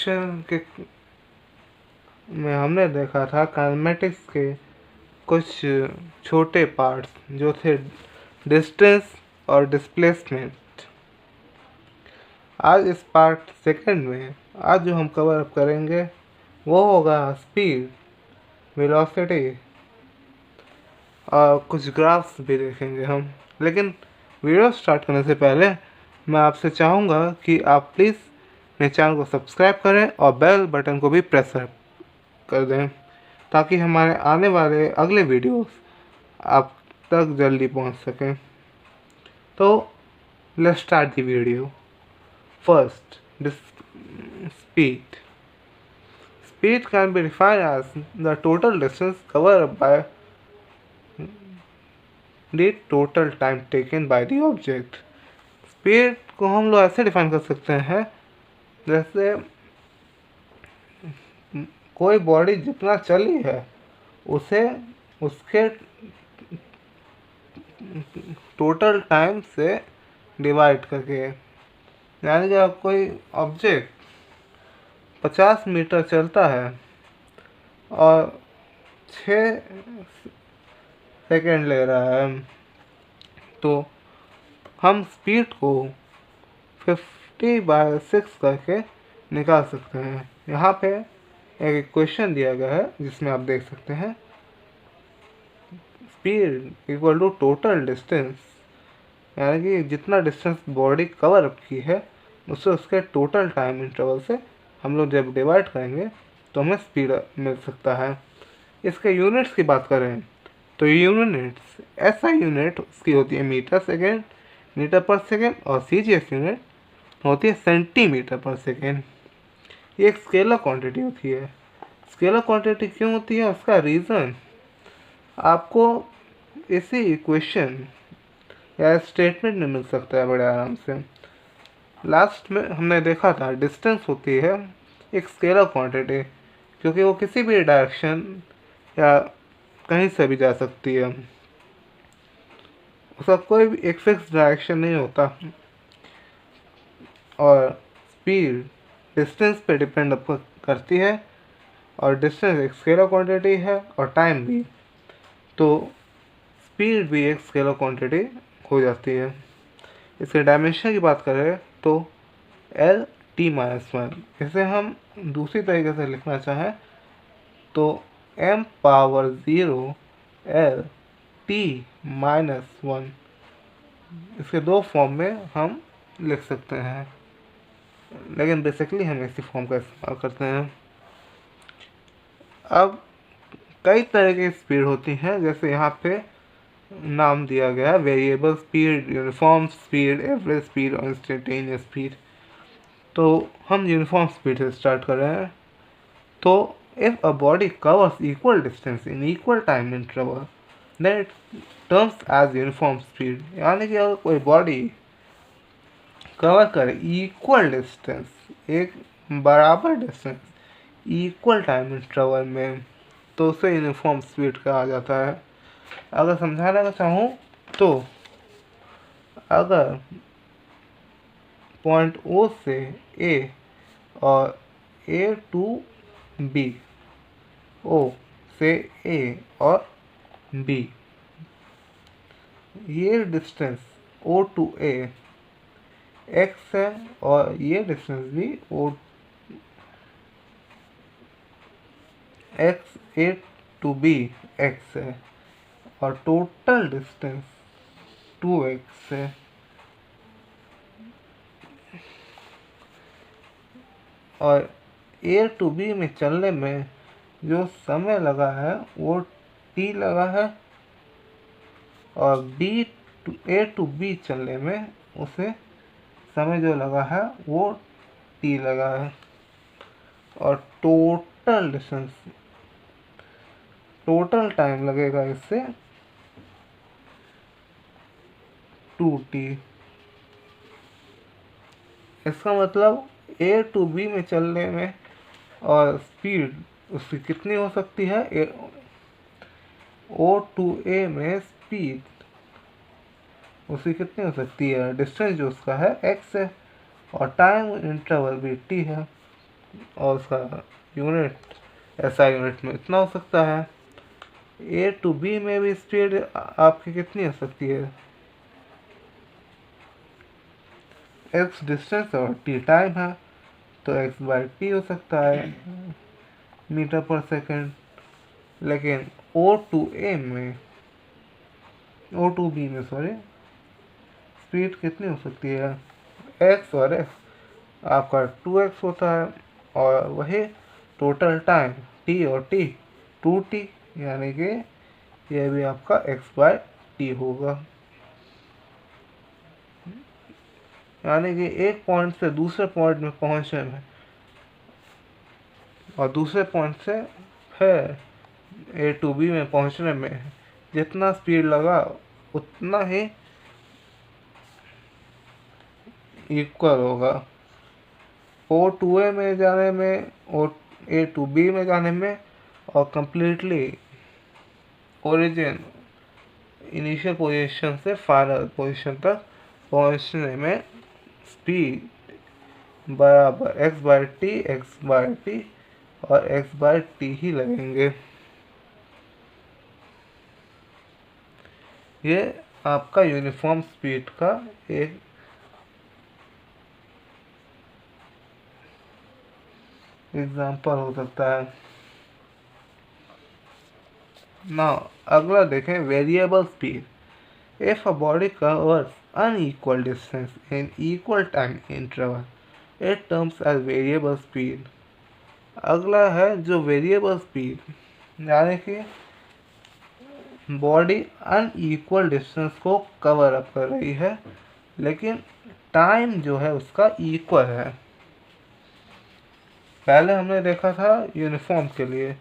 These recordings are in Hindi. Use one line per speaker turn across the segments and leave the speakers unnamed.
लेक्चर के में हमने देखा था काइनेमेटिक्स के कुछ छोटे पार्ट्स जो थे डिस्टेंस और डिस्प्लेसमेंट। आज इस पार्ट सेकंड में आज जो हम कवर अप करेंगे वो होगा स्पीड, वेलोसिटी और कुछ ग्राफ्स भी देखेंगे हम। लेकिन वीडियो स्टार्ट करने से पहले मैं आपसे चाहूँगा कि आप प्लीज़ मेरे चैनल को सब्सक्राइब करें और बेल बटन को भी प्रेस कर दें ताकि हमारे आने वाले अगले वीडियोस आप तक जल्दी पहुंच सकें। तो let's start the video. First, speed. Speed can be defined as the total distance covered by the total time taken by the object. Speed को हम लोग ऐसे डिफाइन कर सकते हैं जैसे कोई बॉडी जितना चली है उसे उसके टोटल टाइम से डिवाइड करके, यानी कि अब कोई ऑब्जेक्ट 50 मीटर चलता है और 6 सेकेंड ले रहा है तो हम स्पीड को 50/6 करके निकाल सकते हैं। यहाँ पे एक इक्वेशन दिया गया है जिसमें आप देख सकते हैं speed equal to total distance, यानी कि जितना डिस्टेंस बॉडी कवर अप की है उससे उसके टोटल टाइम इंटरवल से हम लोग जब डिवाइड करेंगे तो हमें स्पीड मिल सकता है। इसके यूनिट्स की बात करें तो यूनिट्स SI यूनिट उसकी होती है मीटर सेकेंड, मीटर पर सेकेंड, और CGS यूनिट होती है सेंटीमीटर पर सेकेंड। ये एक स्केलर क्वांटिटी होती है। स्केलर क्वांटिटी क्यों होती है उसका रीज़न आपको इसी इक्वेशन या स्टेटमेंट में मिल सकता है बड़े आराम से। लास्ट में हमने देखा था डिस्टेंस होती है एक स्केलर क्वांटिटी क्योंकि वो किसी भी डायरेक्शन या कहीं से भी जा सकती है, उसका कोई भी एक फिक्स डायरेक्शन नहीं होता। और स्पीड डिस्टेंस पे डिपेंड करती है और डिस्टेंस एक स्केलर क्वांटिटी है और टाइम भी, तो स्पीड भी एक स्केलर क्वांटिटी हो जाती है। इसके डायमेंशन की बात करें तो L/T-1, इसे हम दूसरी तरीके से लिखना चाहें तो m⁻0 L/T-1, इसके दो फॉर्म में हम लिख सकते हैं, लेकिन बेसिकली हम इसी फॉर्म का इस्तेमाल करते हैं। अब कई तरह की स्पीड होती हैं, जैसे यहाँ पे नाम दिया गया है variable speed, uniform speed, average speed और इंस्टेंटेनियस स्पीड। तो हम यूनिफॉर्म स्पीड से स्टार्ट कर रहे हैं। तो if a body covers equal distance in equal time interval then it terms as uniform speed, यानी कि अगर कोई बॉडी कवर करे इक्वल डिस्टेंस, एक बराबर डिस्टेंस इक्वल टाइम इंटरवल में, तो उसे यूनिफॉर्म स्पीड कहा जाता है। अगर समझाने का चाहूँ तो अगर पॉइंट O से A और A to B, O से A और B, ये distance O to A x है और ये डिस्टेंस भी x A to B x है और टोटल डिस्टेंस 2x है। और A to B में चलने में जो समय लगा है वो t लगा है और A to B चलने में उसे समय जो लगा है वो t लगा है और टोटल डिस्टेंस, टोटल टाइम लगेगा इससे 2t। इसका मतलब A to B में चलने में और स्पीड उसकी कितनी हो सकती है, O to A में स्पीड उसकी कितनी हो सकती है, डिस्टेंस जो उसका है x है और टाइम इंटरवल भी t है। और उसका यूनिट SI यूनिट में इतना हो सकता है। A to B में भी स्पीड आपकी कितनी हो सकती है, x डिस्टेंस और t टाइम है, तो x/t हो सकता है मीटर पर सेकेंड। लेकिन O to B में स्पीड कितनी हो सकती है, x और x आपका 2x होता है, और वही टोटल टाइम t और t 2t, यानी कि यह भी आपका x/t होगा। यानी कि एक पॉइंट से दूसरे पॉइंट में पहुंचने में और दूसरे पॉइंट से फिर A to B में पहुंचने में जितना स्पीड लगा उतना ही इक्वल होगा। O to A में जाने में और A to B में जाने में, और कम्प्लीटली ओरिजिन इनिशियल पोजीशन से फाइनल पोजीशन तक पहुंचने में स्पीड बराबर x/t और x/t ही लगेंगे। ये आपका यूनिफॉर्म स्पीड का एक एग्जाम्पल हो सकता है। नाउ अगला देखें, variable speed. If a body covers unequal distance in equal time interval it terms as variable speed. अगला है जो वेरिएबल स्पीड, यानी कि बॉडी अनइक्वल डिस्टेंस को कवर अप कर रही है लेकिन टाइम जो है उसका इक्वल है। पहले हमने देखा था यूनिफॉर्म के लिए,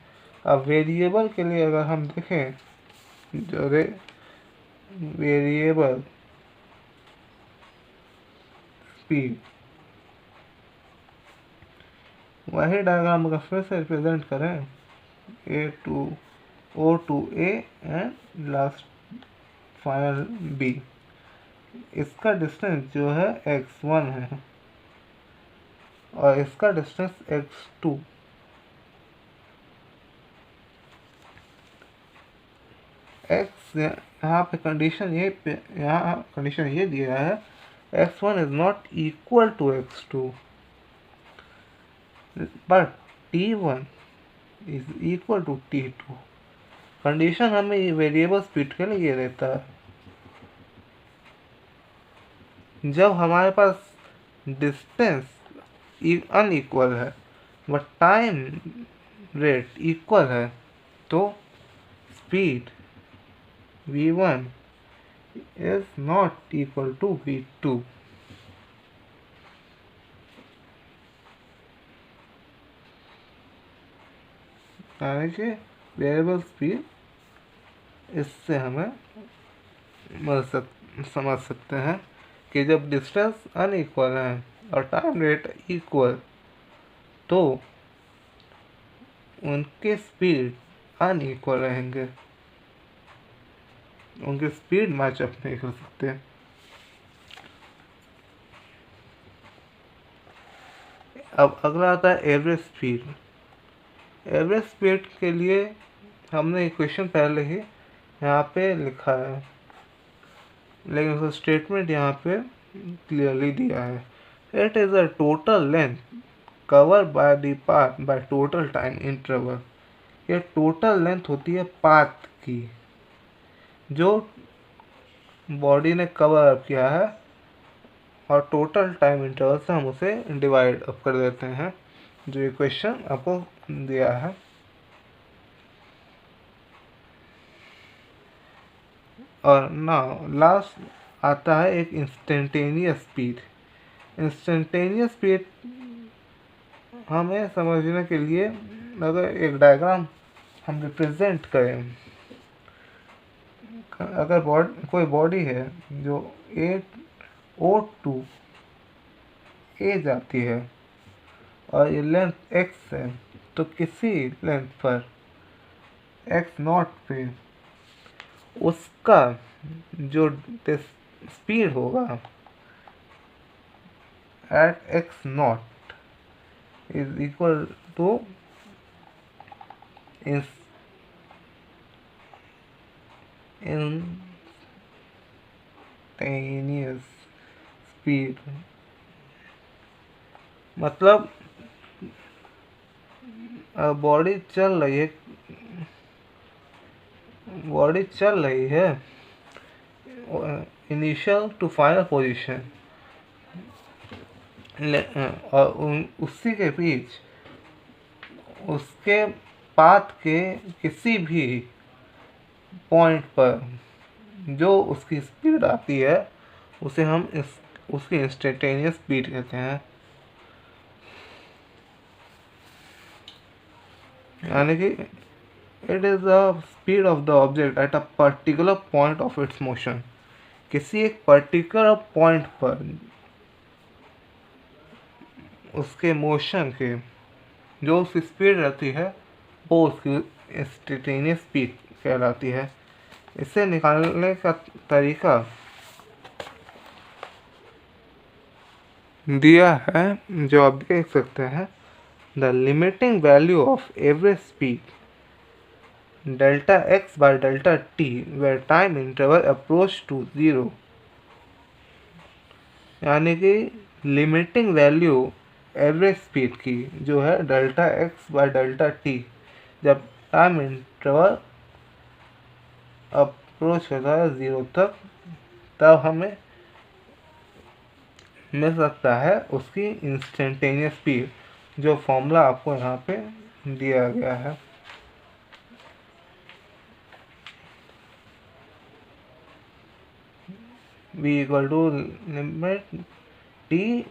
अब वेरिएबल के लिए अगर हम देखें, जो वेरिएबल स्पीड, वही डायग्राम अगर फिर से रिप्रेजेंट करें, O to A and last final B, इसका डिस्टेंस जो है x1 है और इसका डिस्टेंस x2। x यहाँ पे कंडीशन ये दिया है, x1 is not equal to x2 but t1 is equal to t2। Condition हमें वेरिएबल स्पीड के लिए ये देता है, जब हमारे पास डिस्टेंस अनइक्वल है बट टाइम रेट इक्वल है, तो speed v1 is not equal to v2। यानी कि वेरिएबल स्पीड इससे हमें समझ सकते हैं कि जब डिस्टेंस अनइक्वल है और टाइम रेट इक्वल, तो उनके स्पीड अनइक्वल रहेंगे, उनके स्पीड मैचअप नहीं कर सकते। अब अगला आता है एवरेज स्पीड। एवरेज स्पीड के लिए हमने इक्वेशन पहले ही यहाँ पे लिखा है, लेकिन उसका स्टेटमेंट यहाँ पे क्लियरली दिया है। It is a total length cover by the path by total time interval. ये टोटल लेंथ होती है पाथ की, जो बॉडी ने कवर अप किया है, और टोटल टाइम इंटरवल से हम उसे डिवाइड अप कर देते हैं, जो इक्वेशन आपको दिया है। और नाउ लास्ट आता है एक इंस्टेंटेनियस स्पीड। इंस्टेंटेनियस स्पीड हमें समझने के लिए अगर एक डायग्राम हम रिप्रेजेंट करें, अगर कोई बॉडी है जो O to A जाती है और ये लेंथ x है, तो किसी लेंथ पर x0 पे उसका जो स्पीड होगा at x0 is equal to instantaneous speed. मतलब बॉडी चल रही है इनिशियल टू फाइनल पोजीशन, और उसी के बीच उसके पाथ के किसी भी पॉइंट पर जो उसकी स्पीड आती है उसे हम उसकी इंस्टेंटेनियस स्पीड कहते हैं। यानी कि it is the speed of the object at a particular point of its motion. किसी एक पर्टिकुलर पॉइंट पर उसके मोशन के जो उसकी स्पीड रहती है वो उसकी इंस्टेंटेनियस स्पीड कहलाती है। इसे निकालने का तरीका दिया है जो आप देख सकते हैं। The limiting value of average speed delta X by delta T where time interval approach to 0। यानी कि लिमिटिंग वैल्यू एवरेज स्पीड की जो है delta X by delta T, जब टाइम इंटरवल अप्रोच होता है 0 तक, तब हमें मिल सकता है उसकी इंस्टेंटेनियस स्पीड, जो फॉर्मूला आपको यहाँ पे दिया गया है। v equal to limit t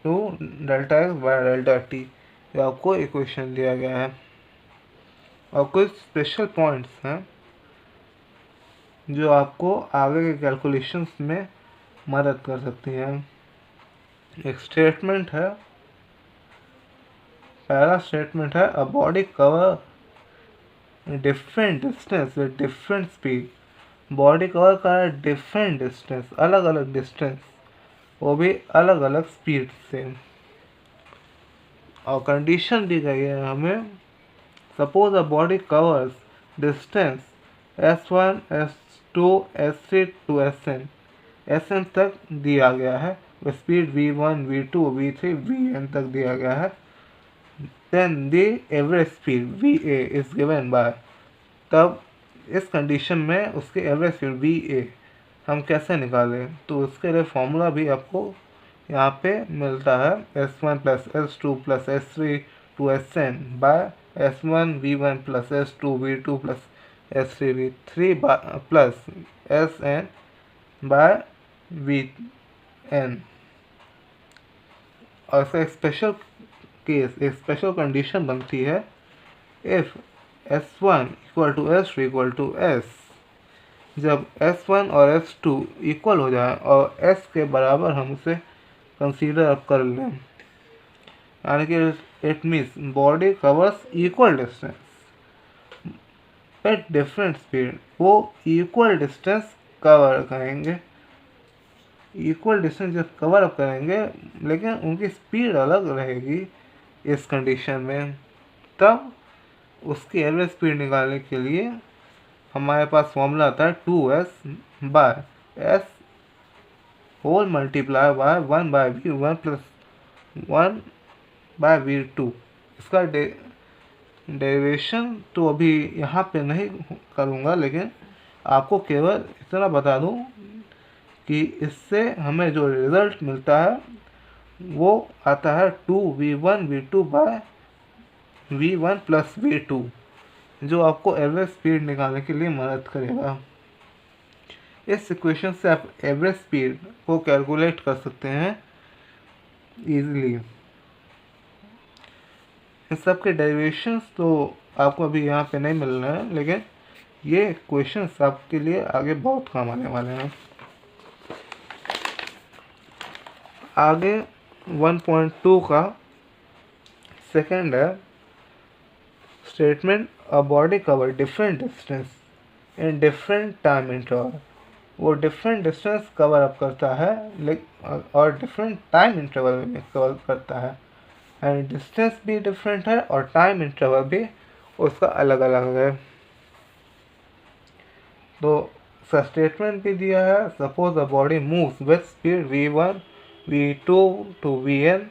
to delta X by delta T, ये आपको इक्वेशन दिया गया है। और कुछ स्पेशल पॉइंट्स हैं जो आपको आगे के कैलकुलेशंस में मदद कर सकती हैं। एक स्टेटमेंट है, पहला स्टेटमेंट है, अ body cover different distance with different speed. Body cover का डिफरेंट डिस्टेंस, अलग अलग डिस्टेंस, वो भी अलग अलग स्पीड से। और कंडीशन दी गई है हमें, suppose a body covers distance S1 S2 S3 to Sn तक दिया गया है, speed V1 V2 V3 Vn तक दिया गया है। Then the average speed Va is given by, तब इस कंडीशन में उसके एवरेज स्पीड Va हम कैसे निकालें, तो उसके लिए फॉर्मूला भी आपको यहाँ पे मिलता है, S1 plus S2 plus S3 to Sn by S1 V1 plus S2 V2 plus S3 V3 plus Sn by Vn। और इसका एक स्पेशल केस, एक स्पेशल कंडीशन बनती है, if S1 equal to S2 equal to S, जब S1 और S2 इक्वल हो जाए और S के बराबर हम उसे कंसीडर अप कर लें, यानी कि it means body covers equal distance at different speed, वो इक्वल डिस्टेंस कवर करेंगे, इक्वल डिस्टेंस जब कवर अप करेंगे, लेकिन उनकी स्पीड अलग रहेगी इस कंडीशन में, तब उसकी एवरेज स्पीड निकालने के लिए हमारे पास फॉर्मूला आता है 2s by s whole multiply by 1 by v1 plus 1 by v2। इसका डेरिवेशन तो अभी यहाँ पे नहीं करूँगा, लेकिन आपको केवल इतना बता दूँ कि इससे हमें जो रिज़ल्ट मिलता है वो आता है 2v1 v2 bye v1 plus v2, जो आपको एवरेज स्पीड निकालने के लिए मदद करेगा। इस इक्वेशन से आप एवरेज स्पीड को कैलकुलेट कर सकते हैं इजीली। इन सब के डेरिवेशंस तो आपको अभी यहाँ पे नहीं मिल रहे हैं, लेकिन ये क्वेश्चंस आपके लिए आगे बहुत काम आने वाले हैं। आगे 1.2 का सेकंड है, statement a body cover different distance in different time interval. वो डिफरेंट डिस्टेंस कवर अप करता है और डिफरेंट टाइम इंटरवल में कवर करता है। एंड डिस्टेंस भी डिफरेंट है और टाइम इंटरवल भी उसका अलग अलग है। तो स्टेटमेंट भी दिया है, suppose the body moves with speed v1 v2 to vn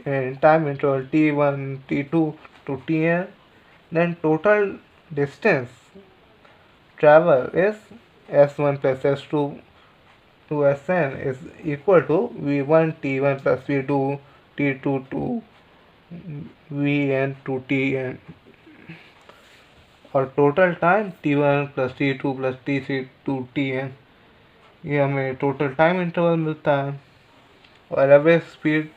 in time interval t1 t2 to tn, then total distance travel is s1 plus s2 to sn is equal to v1 t1 plus v2 t2 to vn to tn, और total time t1 plus t2 plus t3 to tn, ये हमें टोटल टाइम इंटरवल मिलता है। और एवरेज स्पीड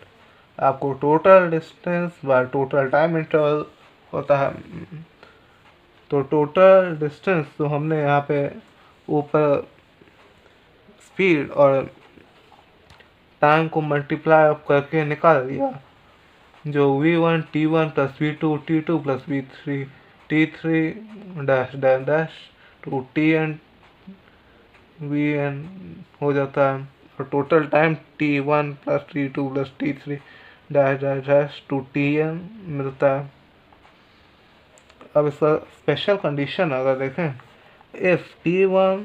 आपको total distance by total time interval होता है। तो टोटल डिस्टेंस तो हमने यहाँ पे ऊपर स्पीड और टाइम को मल्टीप्लाई अप करके निकाल दिया, जो v1 t1 plus v2 t2 plus v3 t3 dash dash dash to tn vn हो जाता है, और total time t1 plus t2 plus t3 dash dash dash to tn मिलता है। अब इसका स्पेशल कंडीशन अगर देखें, if t1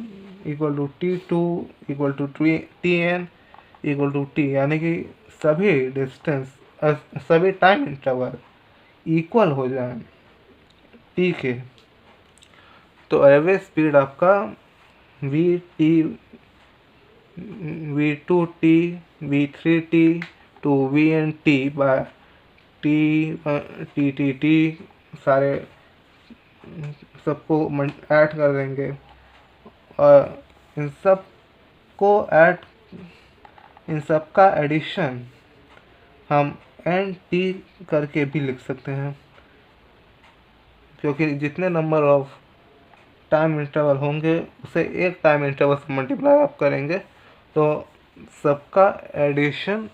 equal to t2 equal to tn equal to t, यानी कि सभी डिस्टेंस सभी टाइम इंटरवल इक्वल हो जाए t के, तो एवरेज स्पीड आपका v2t v3t to vnt bye t सारे सबको ऐड कर देंगे, और इन सब का एडिशन हम nt करके भी लिख सकते हैं, क्योंकि जितने नंबर ऑफ टाइम इंटरवल होंगे उसे एक टाइम इंटरवल से मल्टीप्लाई आप करेंगे तो सबका एडिशन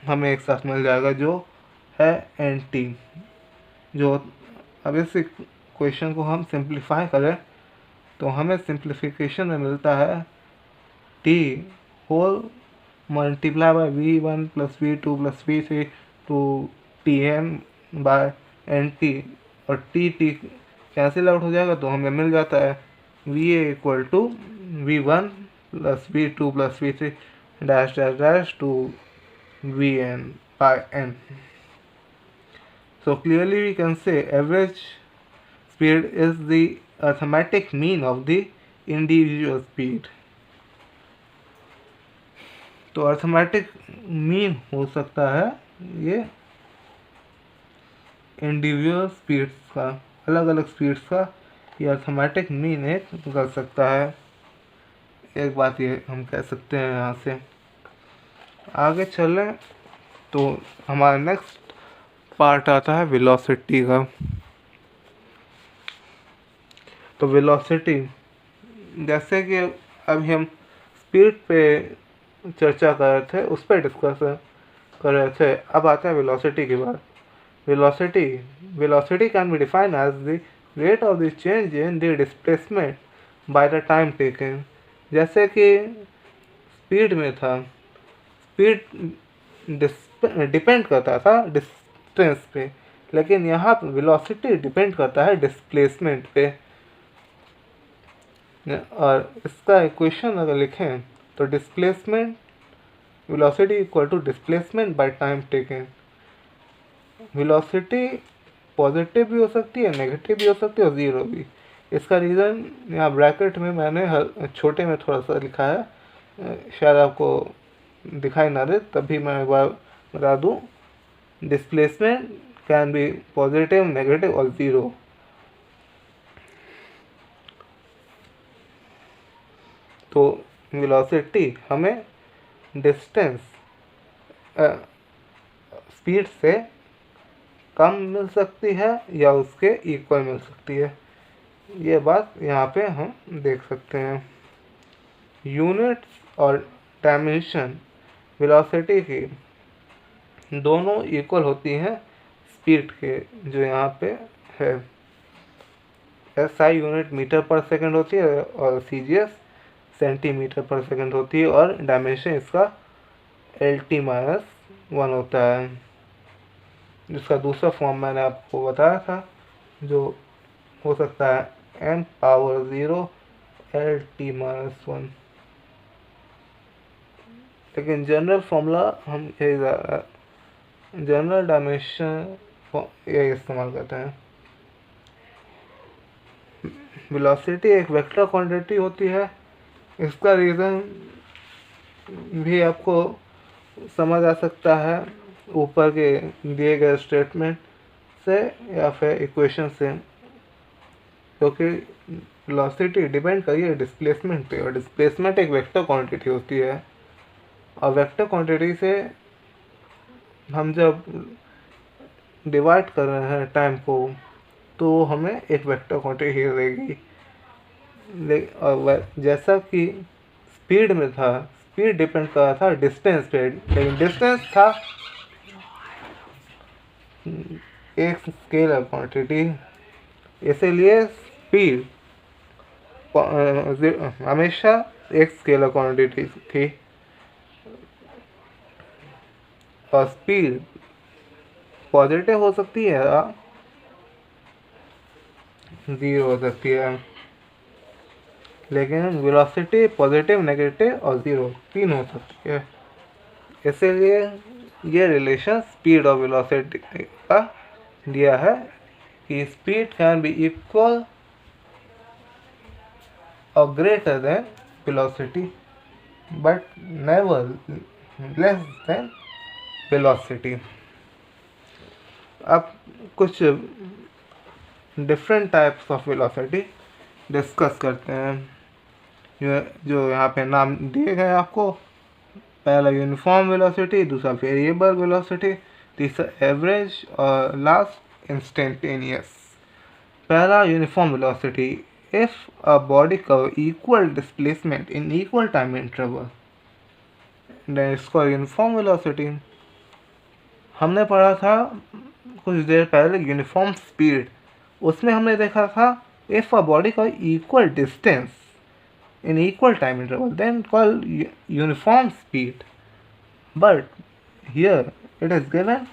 हमें एक साथ मिल जाएगा, जो है nt। जो अब इस क्वेश्चन को हम सिंप्लीफाई करें तो हमें सिंप्लीफिकेशन में मिलता है t whole multiply by v1 plus v2 plus v3 to tn by nt, और t कैंसिल आउट हो जाएगा तो हमें मिल जाता है va equal to v1 plus v2 plus v3 dash dash dash to vn by n। So clearly we can say average speed is the arithmetic mean of the individual speed। तो अर्थमेटिक मीन हो सकता है ये इंडिविजुअल स्पीड्स का, अलग अलग स्पीड्स का ये अर्थमेटिक मीन एक कर सकता है। एक बात ये हम कह सकते हैं। यहाँ से आगे चलें तो हमारा नेक्स्ट पार्ट आता है वेलोसिटी का। तो वेलोसिटी, जैसे कि अभी हम स्पीड पे चर्चा कर रहे थे, उस पर डिस्कस कर रहे थे, अब आता है वेलोसिटी की बात। Velocity can be defined as the rate of the change in the displacement by the time taken. जैसे कि स्पीड में था, स्पीड डिपेंड करता था डिस्टेंस पे, लेकिन यहाँ पर वेलोसिटी डिपेंड करता है डिस्प्लेसमेंट पे। और इसका इक्वेशन अगर लिखें तो displacement velocity equal to displacement by time taken. Velocity positive भी हो सकती है, नेगेटिव भी हो सकती है और ज़ीरो भी। इसका रीज़न यहाँ ब्रैकेट में मैंने छोटे में थोड़ा सा लिखा है, शायद आपको दिखाई ना दे, तभी मैं एक बार बता दूँ। Displacement can be positive, negative और ज़ीरो। तो वेलोसिटी हमें डिस्टेंस स्पीड से कम मिल सकती है या उसके इक्वल मिल सकती है, ये बात यहाँ पे हम देख सकते हैं। यूनिट्स और डायमेंशन वेलोसिटी की दोनों इक्वल होती हैं स्पीड के, जो यहाँ पे है। SI यूनिट मीटर पर सेकंड होती है और CGS सेंटीमीटर पर सेकंड होती है, और डायमेंशन इसका LT-1 होता है। जिसका दूसरा फॉर्म मैंने आपको बताया था, जो हो सकता है n पावर 0 L t-1। लेकिन जनरल फॉर्मूला हम जनरल डायमेंशन यही इस्तेमाल करते हैं। वेलोसिटी एक वेक्टर क्वांटिटी होती है। इसका रीज़न भी आपको समझ आ सकता है ऊपर के दिए गए स्टेटमेंट से या फिर इक्वेशन से, क्योंकि वेलोसिटी डिपेंड करिए डिस्प्लेसमेंट पे, और डिस्प्लेसमेंट एक वेक्टर क्वांटिटी होती है। और वेक्टर क्वांटिटी से हम जब डिवाइड कर रहे हैं टाइम को, तो हमें एक वेक्टर क्वांटिटी देगी। और जैसा कि स्पीड में था, स्पीड डिपेंड कर रहा था डिस्टेंस पे, लेकिन डिस्टेंस था एक स्केलर क्वांटिटी, इसीलिए स्पीड हमेशा एक स्केलर क्वांटिटी थी। और स्पीड पॉजिटिव हो सकती है या जीरो हो सकती है, लेकिन वेलोसिटी पॉजिटिव, नेगेटिव और ज़ीरो तीन हो सकती है। इसीलिए ये रिलेशन स्पीड और वेलोसिटी का दिया है कि स्पीड कैन बी इक्वल और greater than velocity but never less than velocity. अब कुछ different types of velocity discuss करते हैं, जो यहाँ पे नाम दिए गए आपको। पहला यूनिफॉर्म वेलोसिटी, दूसरा वेरिएबल वेलोसिटी, तीसरा एवरेज और लास्ट इंस्टेंटेनियस। पहला uniform velocity, if a body cover equal displacement in equal time interval then it's called uniform velocity. हमने पढ़ा था कुछ देर पहले यूनिफॉर्म स्पीड, उसमें हमने देखा था if a body cover equal distance in equal time interval then called uniform speed, but here it is given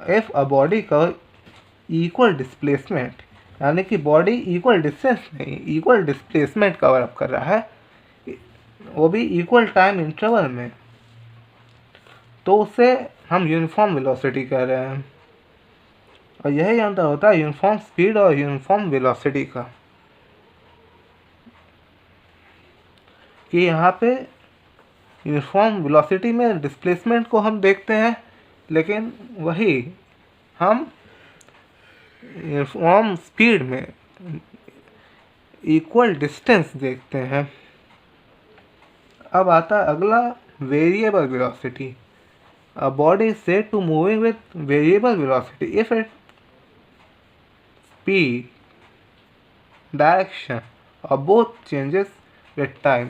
if a body cover equal displacement, यानी कि बॉडी इक्वल डिस्टेंस नहीं इक्वल डिस्प्लेसमेंट कवर अप कर रहा है, वो भी इक्वल टाइम इंटरवल में, तो उसे हम यूनिफॉर्म वेलोसिटी कह रहे हैं। और यही अंतर होता है यूनिफॉर्म स्पीड और यूनिफॉर्म वेलोसिटी का, कि यहाँ पे यूनिफॉर्म वेलोसिटी में डिस्प्लेसमेंट को हम देखते हैं, लेकिन वही हम यूनिफॉर्म स्पीड में इक्वल डिस्टेंस देखते हैं। अब आता है अगला variable velocity. A body is said to moving with variable velocity if it speed, direction और बोथ चेंजेस विद टाइम।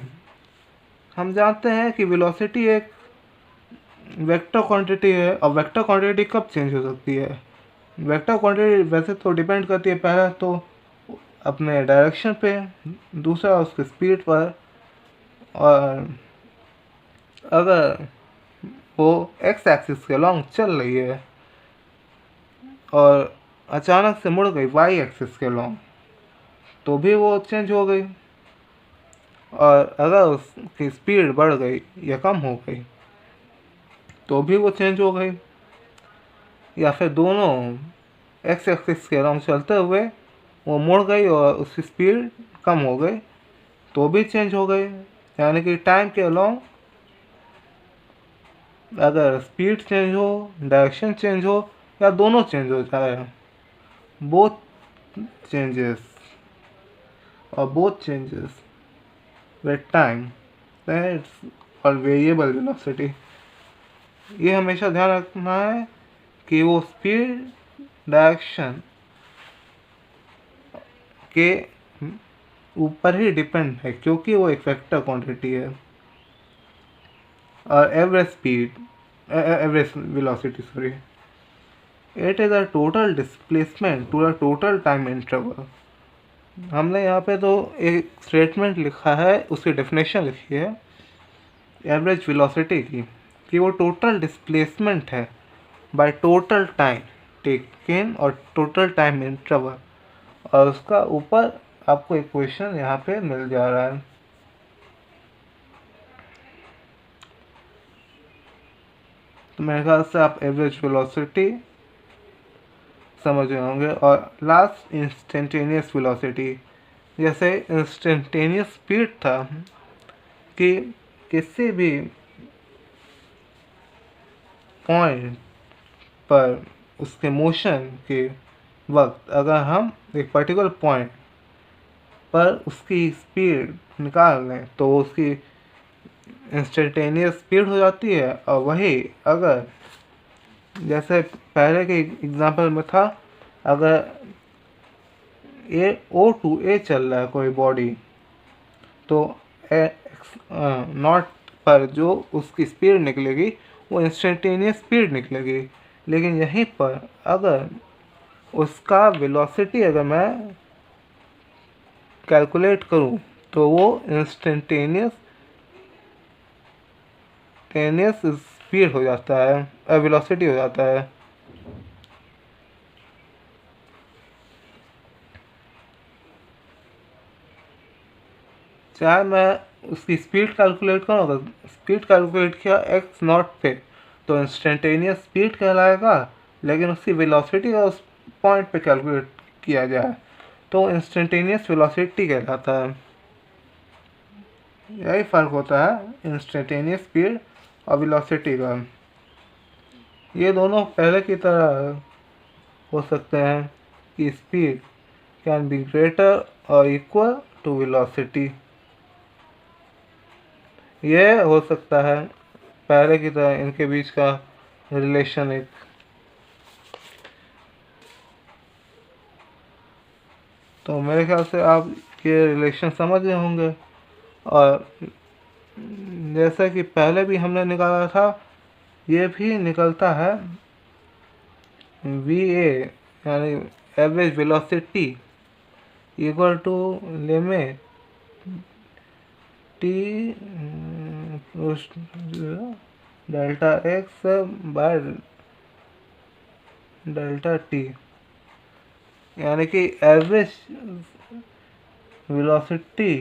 हम जानते हैं कि वेलोसिटी एक वेक्टर क्वांटिटी है, और वेक्टर क्वांटिटी कब चेंज हो सकती है? वेक्टर क्वांटिटी वैसे तो डिपेंड करती है पहला तो अपने डायरेक्शन पे, दूसरा उसकी स्पीड पर, और अगर वो एक्स एक्सिस के लॉन्ग चल रही है और अचानक से मुड़ गई वाई एक्सिस के लॉन्ग, तो भी वो चेंज हो गई। और अगर उसकी स्पीड बढ़ गई या कम हो गई तो भी वो चेंज हो गई। या फिर दोनों एक्स एक्सिस के अराउंड चलते हुए वो मुड़ गई और उसकी स्पीड कम हो गई तो भी चेंज हो गई। यानी कि टाइम के अलाउंग अगर स्पीड चेंज हो, डायरेक्शन चेंज हो या दोनों चेंज हो जाए, both changes with time, then it's called variable velocity। ये हमेशा ध्यान रखना है कि वो स्पीड डायरेक्शन के ऊपर ही डिपेंड है, क्योंकि वो एक वेक्टर क्वांटिटी है। और average velocity sorry, it is a total displacement to a total time interval. हमने यहाँ पे तो एक स्टेटमेंट लिखा है, उसकी डेफिनेशन लिखी है एवरेज वेलोसिटी की, कि वो टोटल डिस्प्लेसमेंट है बाय टोटल टाइम टेकन और टोटल टाइम इंटरवल। और उसका ऊपर आपको इक्वेशन यहाँ पे मिल जा रहा है। तो मेरे ख्याल से आप एवरेज वेलोसिटी समझ रहे होंगे। और लास्ट इंस्टेंटेनियस वेलोसिटी, जैसे इंस्टेंटेनियस स्पीड था कि किसी भी पॉइंट पर उसके मोशन के वक्त अगर हम एक पर्टिकुलर पॉइंट पर उसकी स्पीड निकाल लें तो उसकी इंस्टेंटेनियस स्पीड हो जाती है। और वही अगर जैसे पहले के एग्जांपल में था, अगर ओ टू ए चल रहा है कोई बॉडी, तो नॉट पर जो उसकी स्पीड निकलेगी वो इंस्टेंटेनियस स्पीड निकलेगी। लेकिन यहीं पर अगर उसका वेलोसिटी अगर मैं कैलकुलेट करूं तो वो इंस्टेंटेनियस स्पीड हो जाता है, वेलोसिटी हो जाता है। चाहे मैं उसकी स्पीड कैलकुलेट करूँ, अगर स्पीड कैलकुलेट किया एक्स नॉट पे तो इंस्टेंटेनियस स्पीड कहलाएगा, लेकिन उसकी वेलोसिटी का उस पॉइंट पे कैलकुलेट किया जाए तो इंस्टेंटेनियस वेलोसिटी कहलाता है। यही फ़र्क होता है इंस्टेंटेनियस स्पीड और वेलोसिटी का। ये दोनों पहले की तरह हो सकते हैं कि स्पीड कैन बी ग्रेटर और इक्वल टू वेलोसिटी। ये हो सकता है पहले की तरह इनके बीच का रिलेशन एक। तो मेरे ख्याल से आप ये रिलेशन समझ गए होंगे। और जैसा कि पहले भी हमने निकाला था, ये भी निकलता है वी ए यानी average velocity equal to limit T delta X by delta T, यानी कि एवरेज वेलोसिटी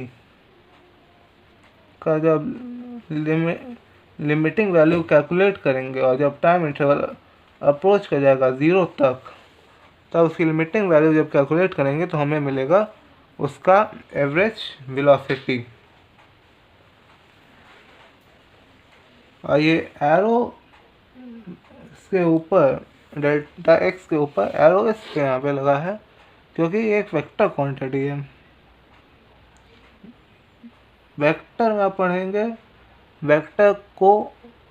का जब लिमिटिंग वैल्यू कैलकुलेट करेंगे और जब टाइम इंटरवल अप्रोच कर जाएगा 0 तक, तब उसकी लिमिटिंग वैल्यू जब कैलकुलेट करेंगे तो हमें मिलेगा उसका एवरेज वेलोसिटी। और ये एरो इसके ऊपर डेल्टा एक्स के ऊपर एरो इसके यहाँ पे लगा है क्योंकि ये एक वेक्टर क्वांटिटी है। वेक्टर में पढ़ेंगे वेक्टर को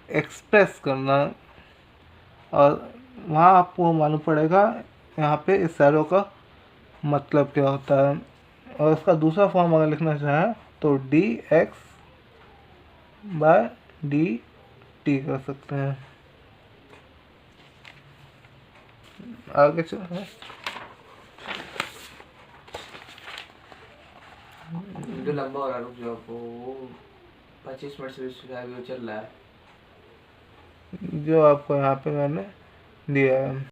एक्सप्रेस करना, और वहाँ आपको मालूम पड़ेगा यहाँ पे इस एरो का मतलब क्या होता है। और इसका दूसरा फॉर्म अगर लिखना चाहें तो D X by D T कर सकते हैं। आगे चलो,
जो लंबा हो रहा है, रुक जाओ, वो 25 मिनट से चल रहा है
जो आपको यहाँ पे मैंने दिया है।